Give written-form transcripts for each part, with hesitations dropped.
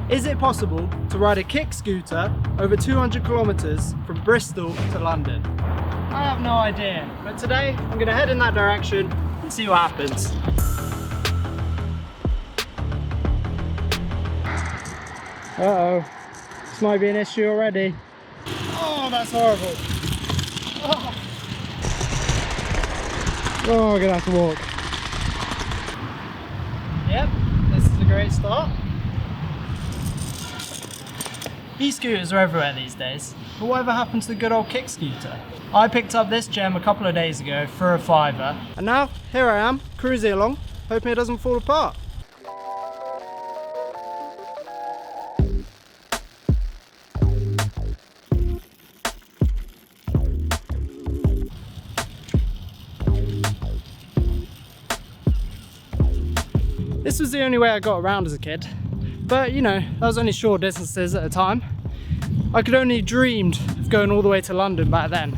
Is it possible to ride a kick scooter over 200 kilometers from Bristol to London? I have no idea, but today I'm going to head in that direction and see what happens. Uh-oh, this might be an issue already. Oh, that's horrible. Oh, I'm gonna have to walk. Yep, this is a great start. E-scooters are everywhere these days, but whatever happened to the good old kick scooter? I picked up this gem a couple of days ago for a £5, and now here I am, cruising along, hoping it doesn't fall apart. This was the only way I got around as a kid, but you know, that was only short distances at a time. I could only dreamed of going all the way to London back then,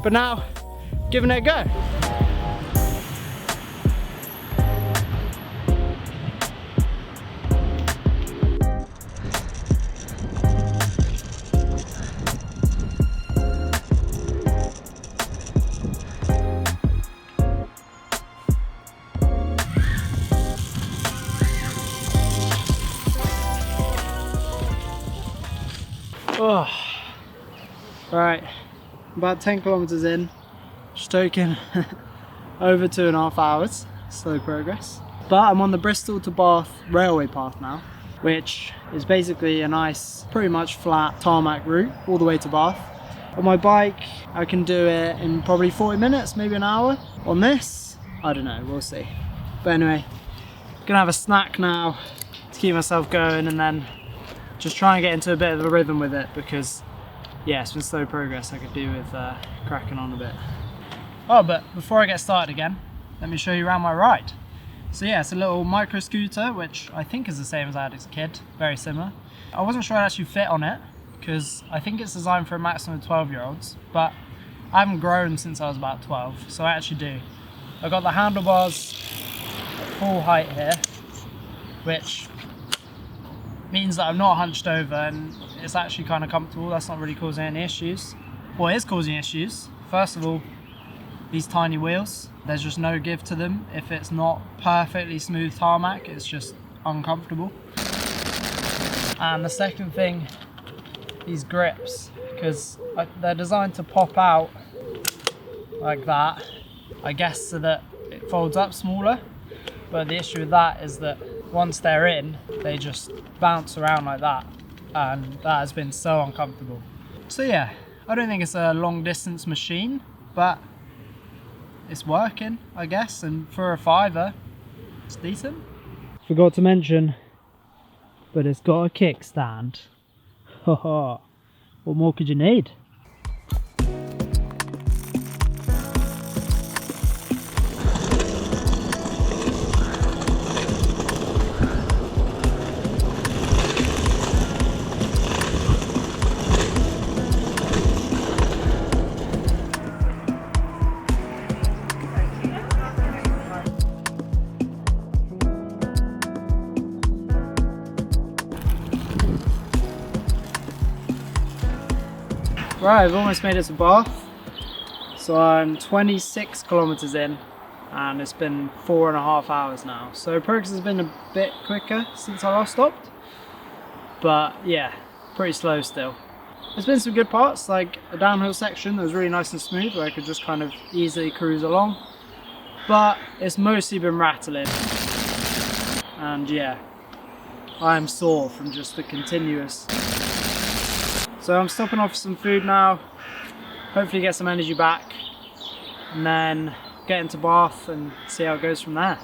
but now, giving it a go. Oh, right, about 10 kilometers in, just taking over 2.5 hours, slow progress. But I'm on the Bristol to Bath railway path now, which is basically a nice, pretty much flat tarmac route all the way to Bath. On my bike, I can do it in probably 40 minutes, maybe an hour. On this, I don't know, we'll see. But anyway, gonna have a snack now to keep myself going, and then just try and get into a bit of a rhythm with it, because yeah, it's been slow progress. I could do with cracking on a bit. Oh, but before I get started again, let me show you around my ride. So yeah, it's a little micro scooter, which I think is the same as I had as a kid, very similar. I wasn't sure I'd actually fit on it, because I think it's designed for a maximum of 12-year-olds, but I haven't grown since I was about 12, so I actually do. I've got the handlebars at full height here, which means that I'm not hunched over, and it's actually kind of comfortable. That's not really causing any issues. What is causing issues, first of all, these tiny wheels. There's just no give to them. If it's not perfectly smooth tarmac, it's just uncomfortable. And the second thing, these grips, because they're designed to pop out like that, I guess, so that it folds up smaller. But the issue with that is that once they're in, they just bounce around like that, and that has been so uncomfortable. So yeah, I don't think it's a long distance machine, but it's working, I guess, and for a £5, it's decent. Forgot to mention, but it's got a kickstand. Haha, what more could you need? Right, I've almost made it to Bath, so I'm 26 kilometers in, and it's been 4.5 hours now. So progress has been a bit quicker since I last stopped, but yeah, pretty slow still. There's been some good parts, like a downhill section that was really nice and smooth, where I could just kind of easily cruise along, but it's mostly been rattling, and yeah, I'm sore from just the continuous. So I'm stopping off for some food now, hopefully get some energy back, and then get into Bath and see how it goes from there.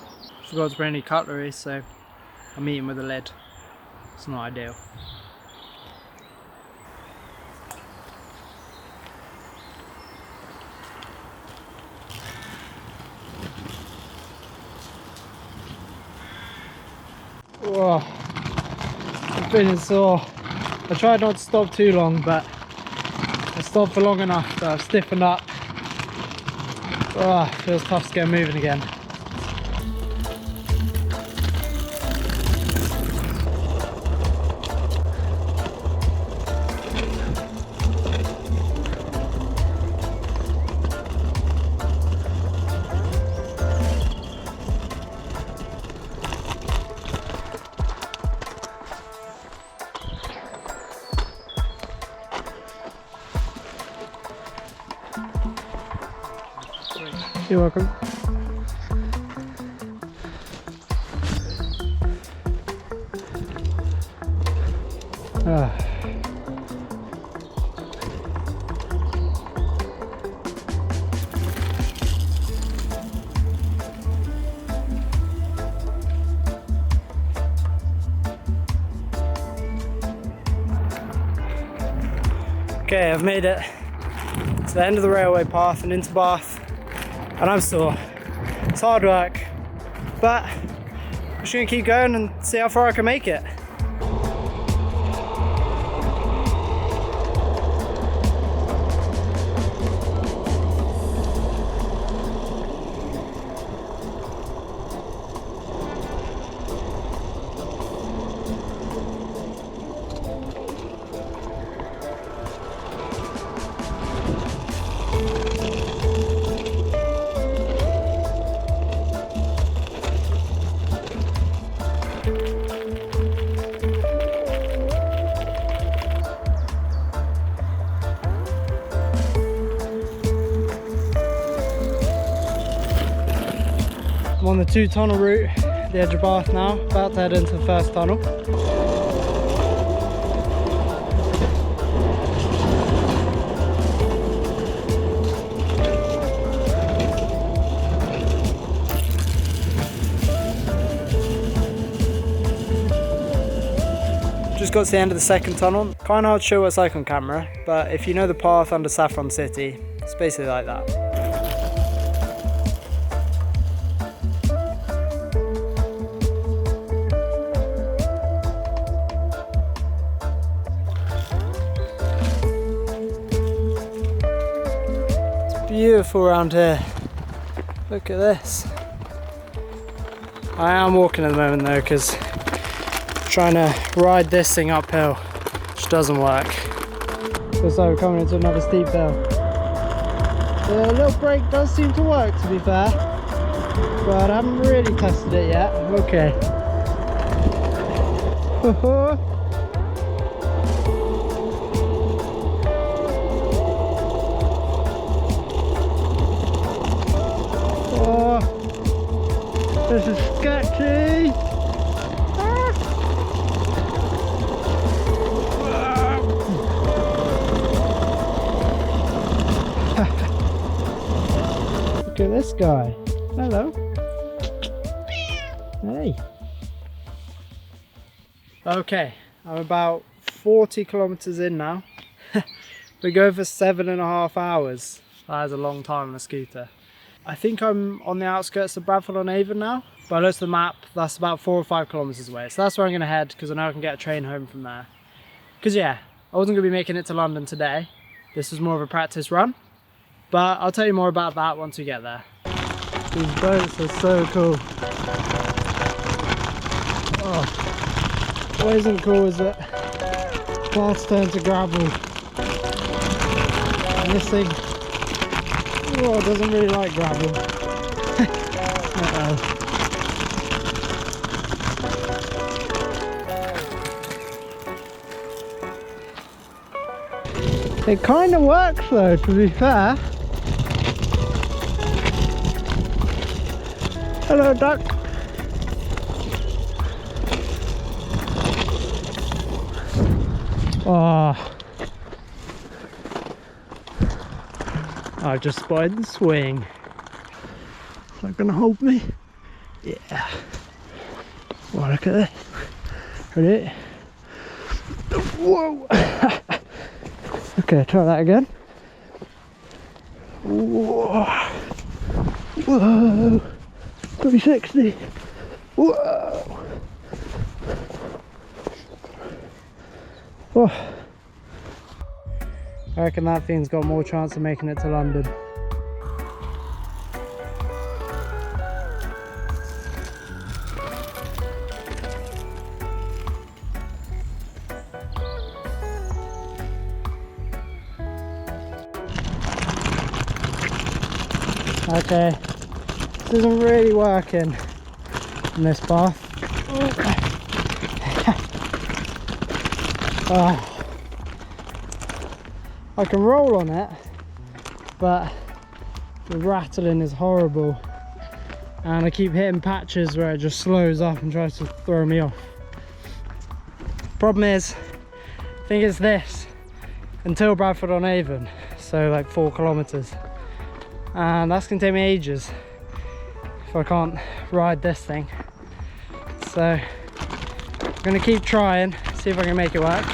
Forgot to bring any cutlery, so I'm eating with a lid. It's not ideal. Whoa, I'm feeling sore. I tried not to stop too long, but I stopped for long enough that I've stiffened up. Oh, feels tough to get moving again. You're welcome. Okay, I've made it to the end of the railway path and into Bath, and I'm sore. It's hard work, but I'm just gonna keep going and see how far I can make it. I'm on the 2-tunnel route at the edge of Bath now, about to head into the first tunnel. Just got to the end of the second tunnel. Kind of hard to show what it's like on camera, but if you know the path under Saffron City, it's basically like that. Beautiful around here. Look at this. I am walking at the moment though, because trying to ride this thing uphill just doesn't work. Looks like we're coming into another steep hill. The little brake does seem to work, to be fair, but I haven't really tested it yet. Okay. This is sketchy! Look at this guy. Hello. Hey. Okay, I'm about 40 kilometers in now. We go for 7.5 hours. That is a long time on a scooter. I think I'm on the outskirts of Bradford-on-Avon now. But I looked at the map, that's about 4 or 5 kilometers away. So that's where I'm gonna head, because I know I can get a train home from there. Because yeah, I wasn't gonna be making it to London today. This was more of a practice run. But I'll tell you more about that once we get there. These boats are so cool. Oh, what isn't cool is that paths turn to gravel. And this thing, oh, doesn't really like gravel. Uh-oh. It kind of works though, to be fair. Hello, duck. Oh, I just spotted the swing. Is that gonna hold me? Yeah. Oh, look at this. Ready? Whoa! Okay, try that again. Whoa! Whoa! 360! Whoa! Oh. I reckon that thing's got more chance of making it to London. Okay, this isn't really working in this path. Oh. I can roll on it, but The rattling is horrible, and I keep hitting patches where it just slows up and tries to throw me off. Problem is, I think it's this until Bradford on Avon, so like 4 kilometers, and that's gonna take me ages if I can't ride this thing. So I'm gonna keep trying, see if I can make it work.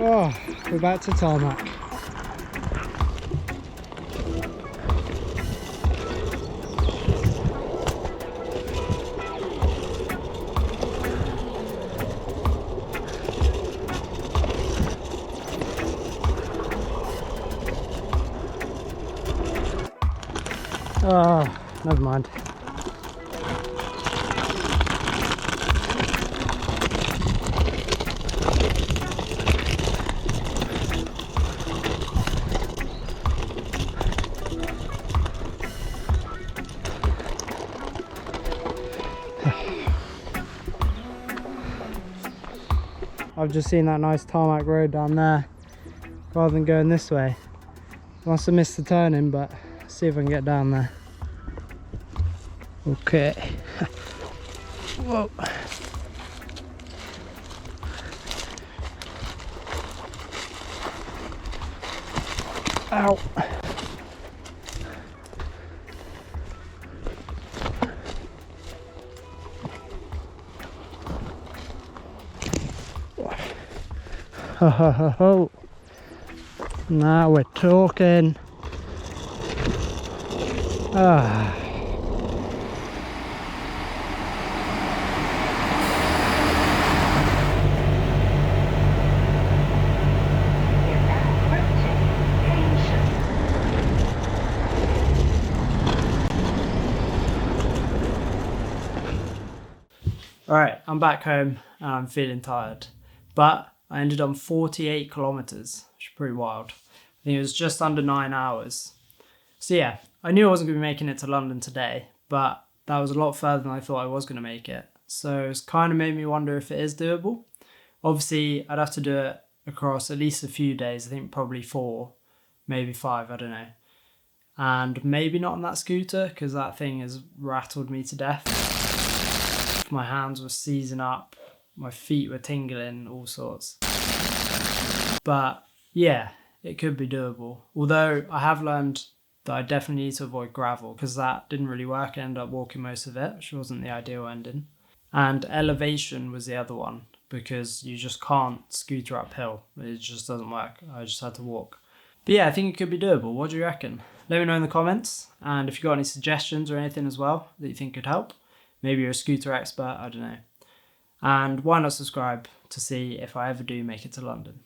Oh, we're back to tarmac. Oh, never mind. I've just seen that nice tarmac road down there rather than going this way. Must have missed the turning, but let's see if I can get down there. Okay. Whoa. Ow. Ho ho ho ho. Now we're talking. Ah. Alright, I'm back home and I'm feeling tired, but I ended on 48 kilometers, which is pretty wild. I think it was just under 9 hours. So yeah, I knew I wasn't going to be making it to London today, but that was a lot further than I thought I was going to make it. So it's kind of made me wonder if it is doable. Obviously, I'd have to do it across at least a few days, I think probably 4, maybe 5, I don't know. And maybe not on that scooter, because that thing has rattled me to death. My hands were seizing up, my feet were tingling, all sorts. But yeah, it could be doable. Although I have learned that I definitely need to avoid gravel, because that didn't really work. I ended up walking most of it, which wasn't the ideal ending. And elevation was the other one, because you just can't scooter uphill. It just doesn't work. I just had to walk. But yeah, I think it could be doable. What do you reckon? Let me know in the comments. And if you've got any suggestions or anything as well that you think could help. Maybe you're a scooter expert, I don't know. And why not subscribe to see if I ever do make it to London.